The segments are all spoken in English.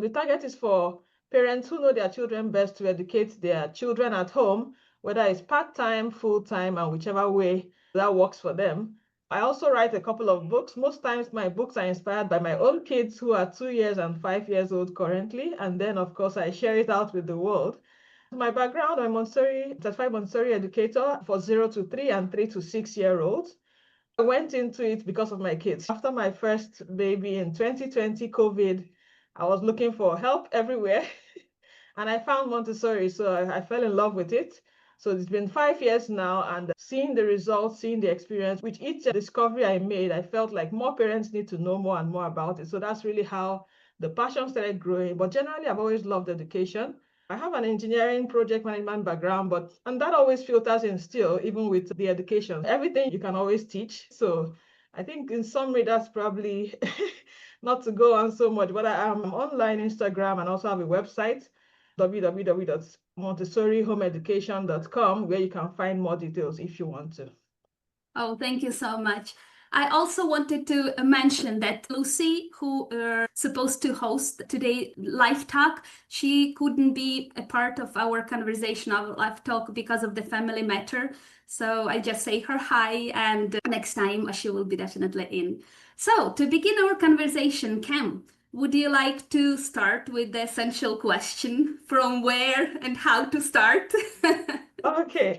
The target is for parents who know their children best to educate their children at home, whether it's part-time, full-time, and whichever way that works for them. I also write a couple of books. Most times my books are inspired by my own kids who are 2 years and 5 years old currently. And then, of course, I share it out with the world. My background, I'm Montessori, certified Montessori educator for 0 to 3 and 3 to 6-year-olds. I went into it because of my kids. After my first baby in 2020, COVID, I was looking for help everywhere. And I found Montessori, so I fell in love with it. So it's been 5 years now, and seeing the results, seeing the experience, with each discovery I made, I felt like more parents need to know more and more about it. So that's really how the passion started growing. But generally, I've always loved education. I have an engineering project management background, and that always filters in still, even with the education. Everything you can always teach. So I think in summary, that's probably not to go on so much, but I am online, Instagram, and also have a website, www.montessorihomeeducation.com, where you can find more details if you want to. Oh, thank you so much. I also wanted to mention that Lucy, who are supposed to host today LiveTalk, she couldn't be a part of our conversation of LiveTalk because of the family matter. So I just say her hi, and next time she will be definitely in. So to begin our conversation, Nkem, would you like to start with the essential question, from where and how to start? Okay,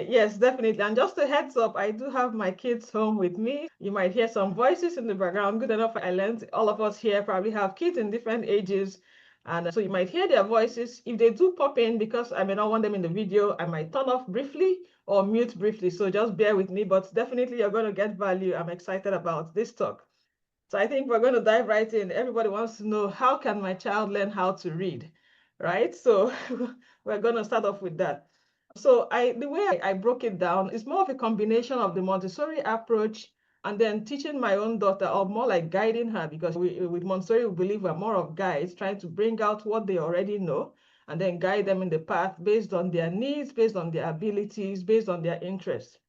yes, definitely. And just a heads up, I do have my kids home with me. You might hear some voices in the background. Good enough, I learned all of us here probably have kids in different ages. And so you might hear their voices. If they do pop in, because I may not want them in the video, I might turn off briefly or mute briefly. So just bear with me, but definitely you're going to get value. I'm excited about this talk. So I think we're going to dive right in. Everybody wants to know, how can my child learn how to read, right? So we're going to start off with that. So the way I broke it down is more of a combination of the Montessori approach and then teaching my own daughter, or more like guiding her, because with Montessori, we believe we're more of guides, trying to bring out what they already know and then guide them in the path based on their needs, based on their abilities, based on their interests.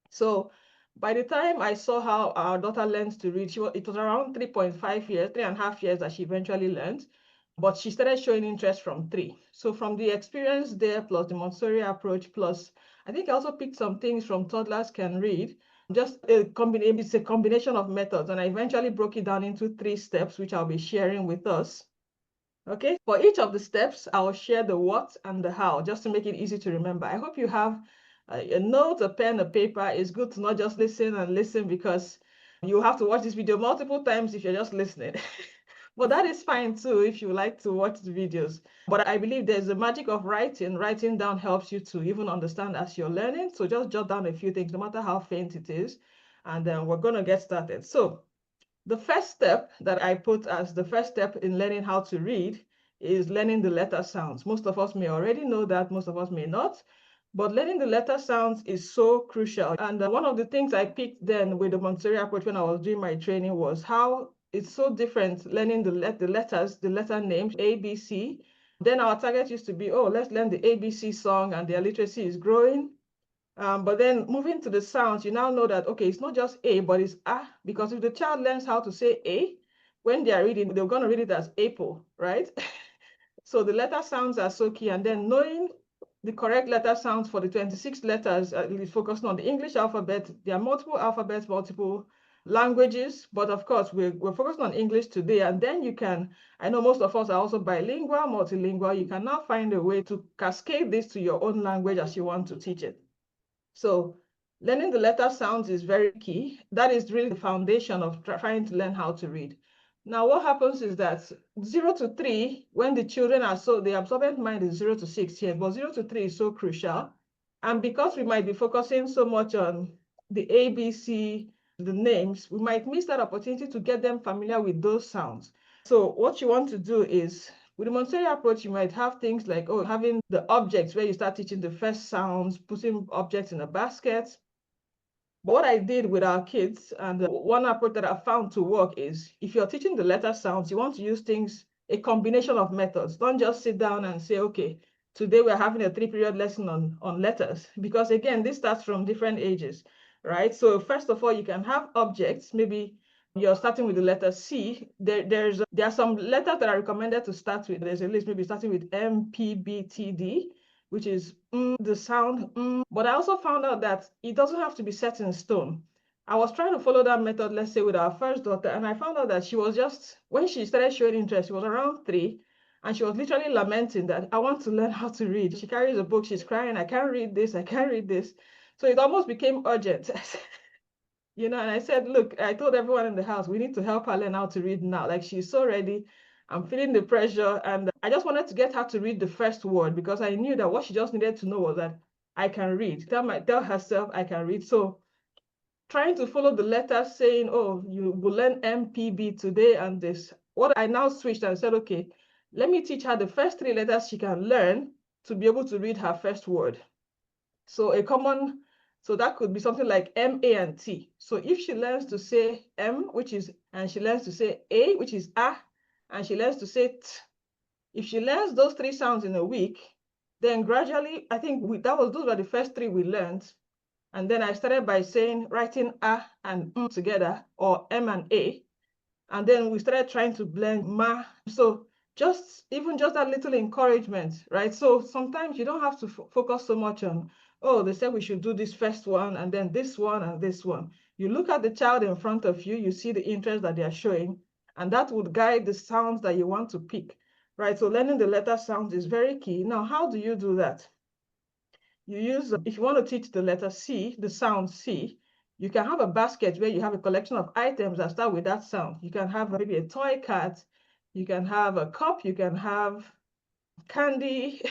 So by the time I saw how our daughter learned to read, it was around 3.5 years, 3.5 years that she eventually learned. But she started showing interest from 3. So from the experience there, plus the Montessori approach, plus I think I also picked some things from Toddlers Can Read, just it's a combination of methods. And I eventually broke it down into 3 steps, which I'll be sharing with us. Okay, for each of the steps, I'll share the what and the how, just to make it easy to remember. I hope you have a note, a pen, a paper. It's good to not just listen and listen, because you have to watch this video multiple times if you're just listening. But that is fine too if you like to watch the videos. But I believe there's the magic of writing. Writing down helps you to even understand as you're learning. So just jot down a few things, no matter how faint it is. And then we're going to get started. So the first step that I put as the first step in learning how to read is learning the letter sounds. Most of us may already know that, most of us may not. But learning the letter sounds is so crucial. And one of the things I picked then with the Montessori approach when I was doing my training was how it's so different learning the letters, the letter names, A, B, C. Then our target used to be, oh, let's learn the ABC song, and their literacy is growing. But then moving to the sounds, you now know that, okay, it's not just A, but it's A, because if the child learns how to say A, when they are reading, they're going to read it as apple, right? So the letter sounds are so key. And then knowing the correct letter sounds for the 26 letters, focusing on the English alphabet. There are multiple alphabets, multiple languages, but of course, we're focusing on English today. And then you can, I know most of us are also bilingual, multilingual. You can now find a way to cascade this to your own language as you want to teach it. So learning the letter sounds is very key. That is really the foundation of trying to learn how to read. Now, what happens is that 0 to 3, when the children are the absorbent mind is 0 to 6 years, but 0 to 3 is so crucial. And because we might be focusing so much on the ABC, the names, we might miss that opportunity to get them familiar with those sounds. So what you want to do is, with the Montessori approach, you might have things like, having the objects where you start teaching the first sounds, putting objects in a basket. But what I did with our kids, and one approach that I found to work, is if you're teaching the letter sounds, you want to use a combination of methods. Don't just sit down and say, okay, today we're having a 3-period lesson on letters, because again, this starts from different ages, right? So first of all, you can have objects, maybe you're starting with the letter C, there are some letters that are recommended to start with. There's a list, maybe starting with M, P, B, T, D, which is the sound. But I also found out that it doesn't have to be set in stone. I was trying to follow that method, let's say, with our first daughter, and I found out that she was just, when she started showing interest, she was around 3, and she was literally lamenting that, I want to learn how to read. She carries a book, she's crying, I can't read this, I can't read this. So it almost became urgent. And I said, look, I told everyone in the house, we need to help her learn how to read now. Like, she's so ready. I'm feeling the pressure. And I just wanted to get her to read the first word, because I knew that what she just needed to know was that I can read. Tell herself I can read. So trying to follow the letters, saying, oh, you will learn MPB today and this. What I now switched and said, okay, let me teach her the first 3 letters she can learn to be able to read her first word. So that could be something like M, A, and T. So if she learns to say M, and she learns to say A, which is A, and she learns to say T, if she learns those 3 sounds in a week, then gradually, I think those were the first 3 we learned. And then I started by writing A and M together, or M and A. And then we started trying to blend ma. So even just that little encouragement, right? So sometimes you don't have to focus so much on, oh, they said we should do this first one, and then this one, and this one. You look at the child in front of you, you see the interest that they are showing, and that would guide the sounds that you want to pick, right? So learning the letter sounds is very key. Now, how do you do that? If you want to teach the letter C, the sound C, you can have a basket where you have a collection of items that start with that sound. You can have maybe a toy cat, you can have a cup, you can have candy,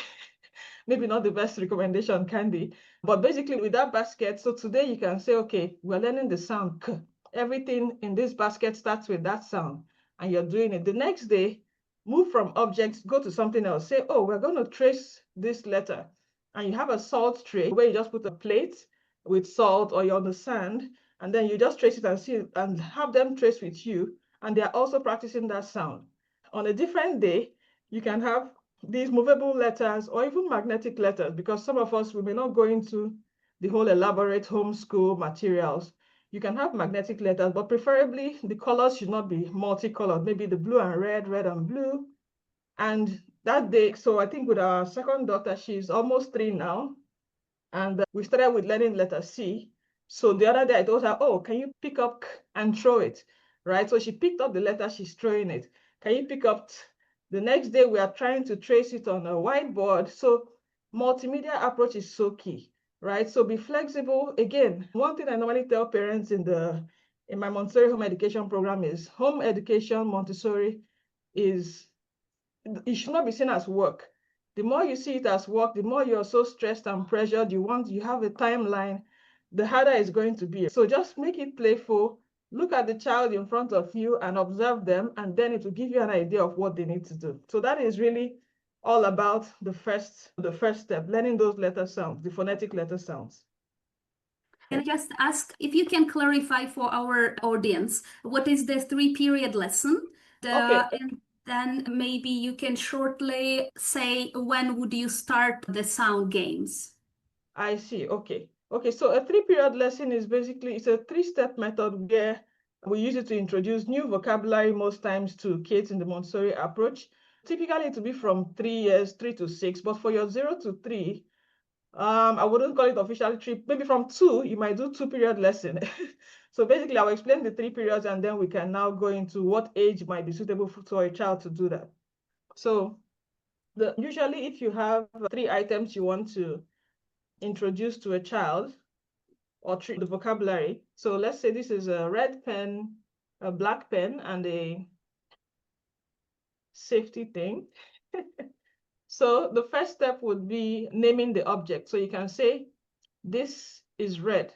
maybe not the best recommendation, candy, but basically with that basket, so today you can say, okay, we're learning the sound K. Everything in this basket starts with that sound, and you're doing it. The next day, move from objects, go to something else. Say, oh, we're going to trace this letter. And you have a salt tray where you just put a plate with salt, or you're on the sand, and then you just trace it and see, and have them trace with you. And they're also practicing that sound. On a different day, you can have these movable letters or even magnetic letters, because some of us, we may not go into the whole elaborate homeschool materials. You can have magnetic letters, but preferably the colors should not be multicolored, maybe the blue and red, red and blue. And that day, so I think with our second daughter, she's almost 3 now, and we started with learning letter C. So the other day I told her, oh, can you pick up and throw it, right? So she picked up the letter, she's throwing it. Can you pick up the next day we are trying to trace it on a whiteboard. So multimedia approach is so key, right? So be flexible. Again, one thing I normally tell parents in my Montessori home education program is home education, Montessori, it should not be seen as work. The more you see it as work, the more you're so stressed and pressured, you have a timeline, the harder it's going to be. So just make it playful. Look at the child in front of you and observe them, and then it will give you an idea of what they need to do. So that is really all about the first step, learning those letter sounds, the phonetic letter sounds. Can I just ask if you can clarify for our audience, what is the 3-period lesson? Okay. And then maybe you can shortly say, when would you start the sound games? I see. Okay. Okay. So a 3-period lesson is basically, it's a 3-step method where we use it to introduce new vocabulary most times to kids in the Montessori approach. Typically, to be from 3 years, 3 to 6, but for your 0 to 3, I wouldn't call it officially 3. Maybe from 2, you might do 2-period lesson. So basically, I'll explain the 3 periods, and then we can now go into what age might be suitable for a child to do that. So usually, if you have 3 items you want to introduce to a child or treat the vocabulary. So let's say this is a red pen, a black pen, and a safety thing. So the first step would be naming the object. So you can say, this is red,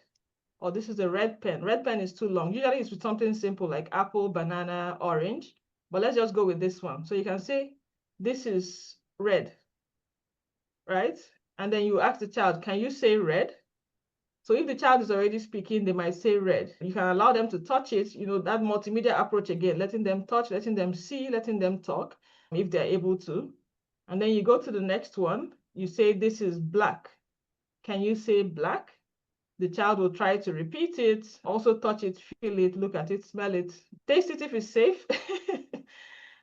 or this is a red pen. Red pen is too long. Usually it's with something simple like apple, banana, orange, but let's just go with this one. So you can say, this is red, right? And then you ask the child, can you say red? So if the child is already speaking, they might say red. You can allow them to touch it, that multimedia approach again, letting them touch, letting them see, letting them talk, if they're able to. And then you go to the next one. You say, this is black. Can you say black? The child will try to repeat it, also touch it, feel it, look at it, smell it, taste it if it's safe.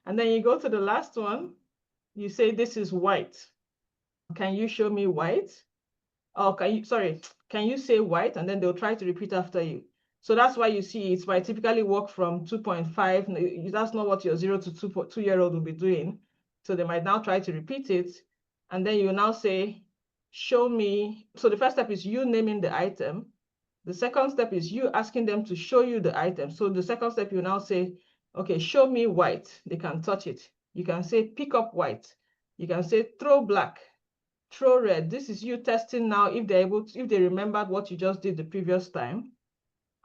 And then you go to the last one. You say, this is white. Can you show me white? Oh, can you say white? And then they'll try to repeat after you. So that's why you see it might typically work from 2.5. That's not what your 0 to 2-year-old will be doing. So they might now try to repeat it. And then you now say, show me. So the first step is you naming the item. The second step is you asking them to show you the item. So the second step, you now say, okay, show me white. They can touch it. You can say, pick up white. You can say, throw black, throw red. This is you testing now if they're able to, if they remembered what you just did the previous time.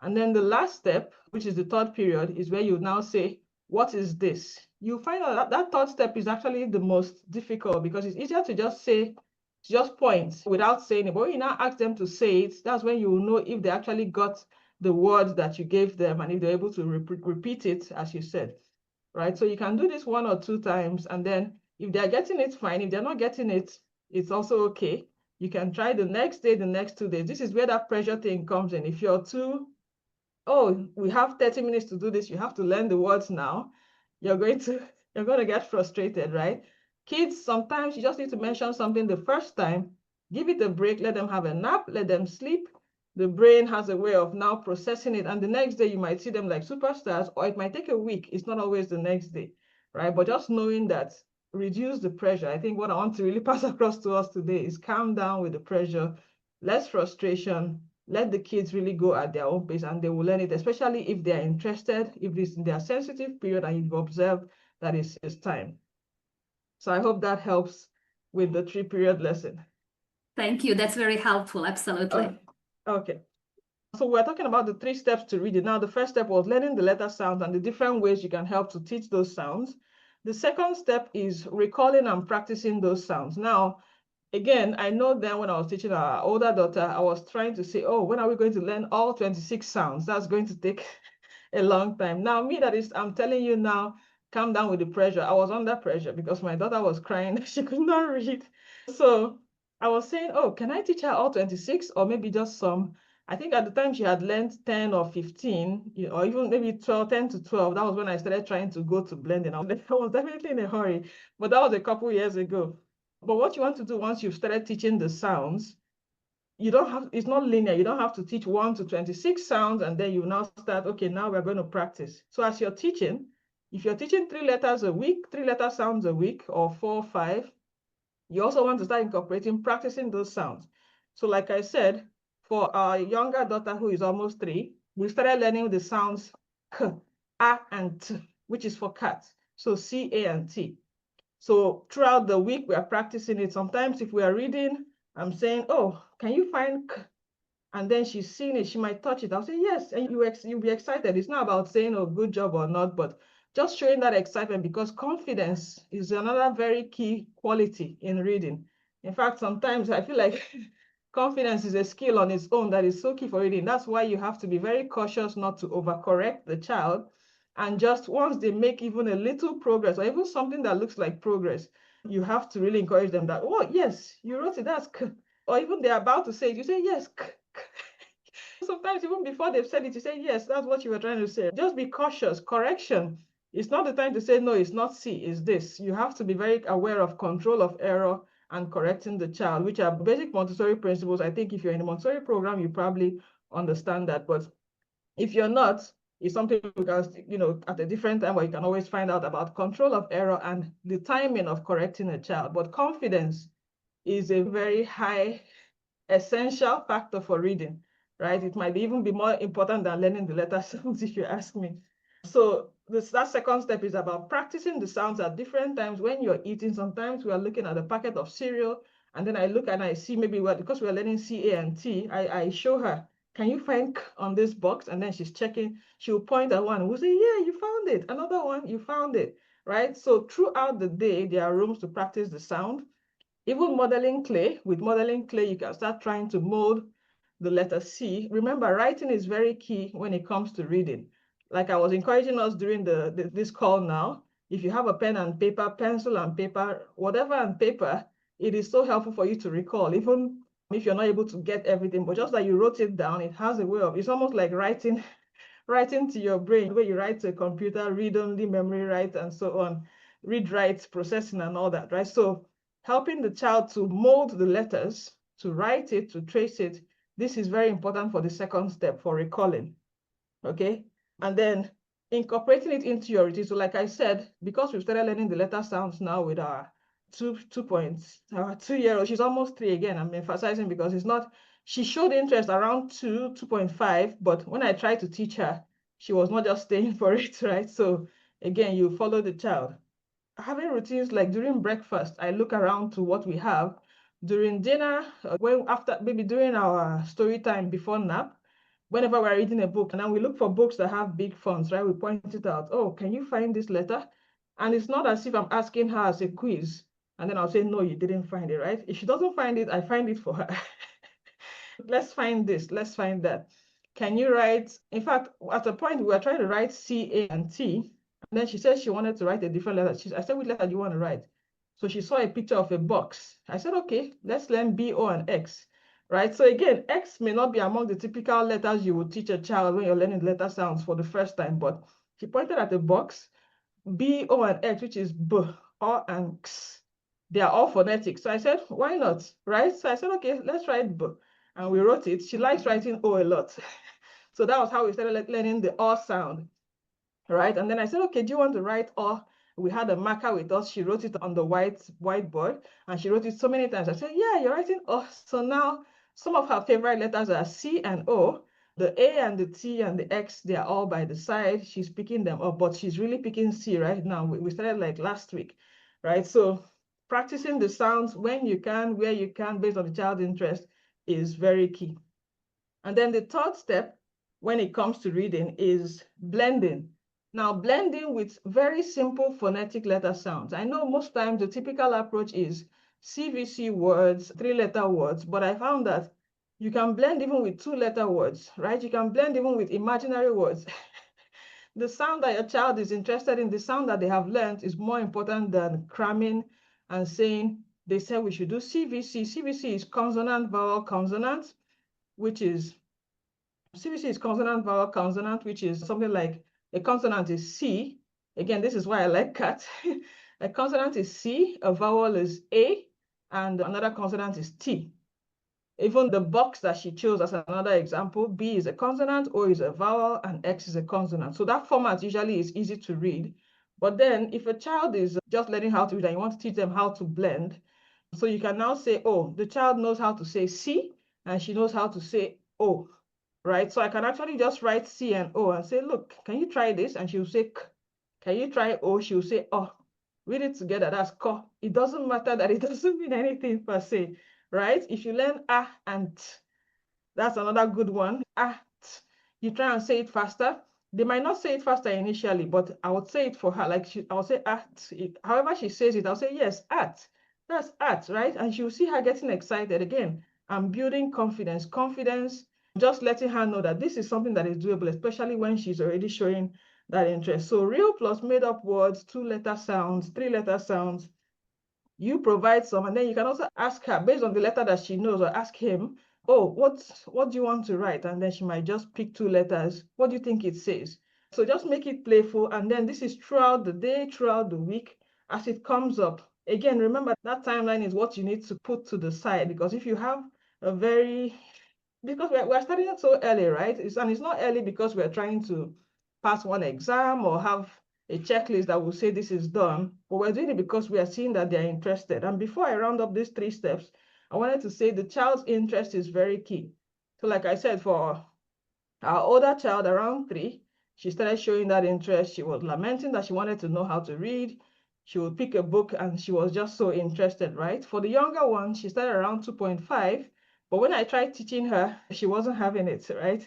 And then the last step, which is the third period, is where you now say, what is this? You find out that that third step is actually the most difficult because it's easier to just say, just point without saying it. But when you now ask them to say it, that's when you will know if they actually got the word that you gave them and if they're able to repeat it as you said, right? So you can do this 1 or 2 times, and then if they're getting it, fine. If they're not getting it, it's also okay. You can try the next day, the next 2 days. This is where that pressure thing comes in. If you're too, oh, we have 30 minutes to do this, you have to learn the words now, you're going to get frustrated, right? Kids, sometimes you just need to mention something the first time, give it a break, let them have a nap, let them sleep. The brain has a way of now processing it, and the next day you might see them like superstars, or it might take a week. It's not always the next day, right? But just knowing that, reduce the pressure. I think what I want to really pass across to us today is calm down with the pressure, less frustration, let the kids really go at their own pace, and they will learn it, especially if they're interested, if it's in their sensitive period and you've observed that it's time. So I hope that helps with the 3-period lesson. Thank you. That's very helpful. Absolutely. Okay. So we're talking about the 3 steps to reading. Now, the first step was learning the letter sounds and the different ways you can help to teach those sounds. The second step is recalling and practicing those sounds. Now, again, I know then when I was teaching our older daughter, I was trying to say, oh, when are we going to learn all 26 sounds? That's going to take a long time. Now, I'm telling you now, calm down with the pressure. I was under pressure because my daughter was crying. She could not read. So I was saying, oh, can I teach her all 26 or maybe just some? I think at the time she had learned 10 or 15, or even maybe 12, 10 to 12. That was when I started trying to go to blending. I was definitely in a hurry, but that was a couple years ago. But what you want to do once you've started teaching the sounds, it's not linear. You don't have to teach 1 to 26 sounds and then you now start, okay, now we're going to practice. So as you're teaching, if you're teaching 3 letters a week, 3 letter sounds a week, or 4 or 5, you also want to start incorporating, practicing those sounds. So like I said, for our younger daughter who is almost 3, we started learning the sounds k, a, and t, which is for cat. So C, A, and T. So throughout the week, we are practicing it. Sometimes if we are reading, I'm saying, oh, can you find k? And then she's seen it, she might touch it. I'll say, yes, and you'll be excited. It's not about saying, oh, good job or not, but just showing that excitement, because confidence is another very key quality in reading. In fact, sometimes I feel like confidence is a skill on its own that is so key for reading. That's why you have to be very cautious not to overcorrect the child. And just once they make even a little progress or even something that looks like progress, you have to really encourage them that, oh, yes, you wrote it, that's k. Or even they're about to say it, you say, yes, k. Sometimes even before they've said it, you say, yes, that's what you were trying to say. Just be cautious. Correction. It's not the time to say, no, it's not C, it's this. You have to be very aware of control of error and correcting the child, which are basic Montessori principles. I think if you're in a Montessori program, you probably understand that. But if you're not, it's something because, at a different time where you can always find out about control of error and the timing of correcting a child. But confidence is a very high essential factor for reading, right? It might even be more important than learning the letter sounds, if you ask me. So that second step is about practicing the sounds at different times when you're eating. Sometimes we are looking at a packet of cereal, and then I look and I see maybe because we're learning C, A, and T, I show her, can you find K on this box? And then she's checking, she'll point at one, we'll say, yeah, you found it. Another one, you found it, right? So throughout the day, there are rooms to practice the sound. Even modeling clay, with modeling clay, you can start trying to mold the letter C. Remember, writing is very key when it comes to reading. Like I was encouraging us during this call now, if you have a pen and paper, pencil and paper, whatever and paper, it is so helpful for you to recall. Even if you're not able to get everything, but just that you wrote it down, it has a way of, it's almost like writing to your brain, the way you write to a computer, read only, memory write, and so on, read, write, processing, and all that, right? So helping the child to mold the letters, to write it, to trace it, this is very important for the second step, for recalling, okay? And then incorporating it into your routine. So like I said, because we've started learning the letter sounds now with our 2-year-old, she's almost 3 again. I'm emphasizing because it's not, she showed interest around 2.5, but when I tried to teach her, she was not just staying for it, right? So again, you follow the child. Having routines like during breakfast, I look around to what we have. During dinner, after maybe during our story time before nap, whenever we're reading a book, and then we look for books that have big fonts, right? We point it out. Oh, can you find this letter? And it's not as if I'm asking her as a quiz, and then I'll say, no, you didn't find it, right? If she doesn't find it, I find it for her. Let's find this, let's find that. Can you write? In fact, at a point, we were trying to write C, A, and T. And then she said she wanted to write a different letter. I said, which letter do you want to write? So she saw a picture of a box. I said, okay, let's learn B, O, and X, right? So again, X may not be among the typical letters you would teach a child when you're learning letter sounds for the first time, but she pointed at the box, B, O, and X, which is B, O, and X. They are all phonetic. So I said, why not, right? So I said, okay, let's write B. And we wrote it. She likes writing O a lot. So that was how we started learning the O sound, right? And then I said, okay, do you want to write O? We had a marker with us. She wrote it on the whiteboard, and she wrote it so many times. I said, yeah, you're writing O. So now some of her favorite letters are C and O. The A and the T and the X, they are all by the side. She's picking them up, but she's really picking C right now. We started like last week, right? So practicing the sounds when you can, where you can, based on the child's interest is very key. And then the third step when it comes to reading is blending. Now, blending with very simple phonetic letter sounds. I know most times the typical approach is CVC words, 3-letter words, but I found that you can blend even with 2-letter words, right? You can blend even with imaginary words. The sound that your child is interested in, the sound that they have learned is more important than cramming and saying, they said we should do CVC. CVC is consonant, vowel, consonant, which is, CVC is consonant, vowel, consonant, which is something like a consonant is C. Again, this is why I like cat. A consonant is C, a vowel is A, and another consonant is T. Even the box that she chose as another example, B is a consonant, O is a vowel, and X is a consonant. So that format usually is easy to read. But then if a child is just learning how to read and you want to teach them how to blend, so you can now say, oh, the child knows how to say C, and she knows how to say O, right? So I can actually just write C and O and say, look, can you try this? And she'll say K. Can you try O? She'll say O. Read it together, that's Ko. It doesn't matter that it doesn't mean anything per se, right? If you learn A and T, that's another good one. A, T. You try and say it faster. They might not say it faster initially, but I would say it for her. Like I'll say at. However she says it, I'll say yes, at. That's at, right? And she'll see her getting excited again. I'm building confidence. Confidence, just letting her know that this is something that is doable, especially when she's already showing that interest. So real plus made up words, 2-letter sounds, 3-letter sounds. You provide some, and then you can also ask her based on the letter that she knows, or ask him, oh, what do you want to write? And then she might just pick 2 letters. What do you think it says? So just make it playful. And then this is throughout the day, throughout the week, as it comes up. Again, remember that timeline is what you need to put to the side, because if you have a very, because we're starting it so early, right? And it's not early because we're trying to pass one exam or have a checklist that will say this is done, but we're doing it because we are seeing that they're interested. And before I round up these 3 steps, I wanted to say the child's interest is very key. So like I said, for our older child around 3, she started showing that interest. She was lamenting that she wanted to know how to read. She would pick a book and she was just so interested, right? For the younger one, she started around 2.5, but when I tried teaching her, she wasn't having it, right?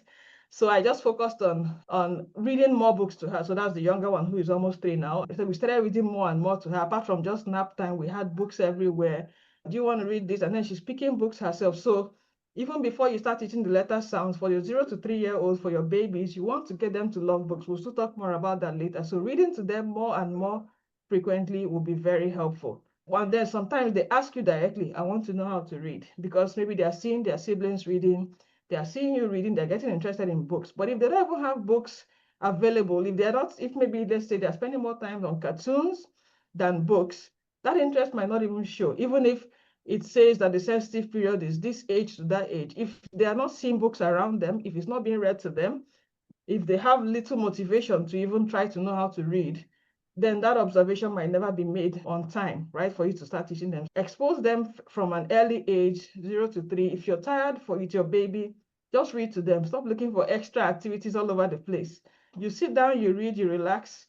So I just focused on reading more books to her. So that's the younger one who is almost 3 now. So we started reading more and more to her. Apart from just nap time, we had books everywhere. Do you want to read this? And then she's picking books herself. So even before you start teaching the letter sounds for your 0 to 3-year-olds, for your babies, you want to get them to love books. We'll still talk more about that later. So reading to them more and more frequently will be very helpful. And then sometimes they ask you directly, I want to know how to read, because maybe they are seeing their siblings reading, they are seeing you reading, they're getting interested in books. But if they don't even have books available, if they're not, if maybe let's say they're spending more time on cartoons than books, that interest might not even show, even if it says that the sensitive period is this age to that age. If they are not seeing books around them, if it's not being read to them, if they have little motivation to even try to know how to read, then that observation might never be made on time, right, for you to start teaching them. Expose them from an early age, 0 to 3. If you're tired with your baby, just read to them. Stop looking for extra activities all over the place. You sit down, you read, you relax.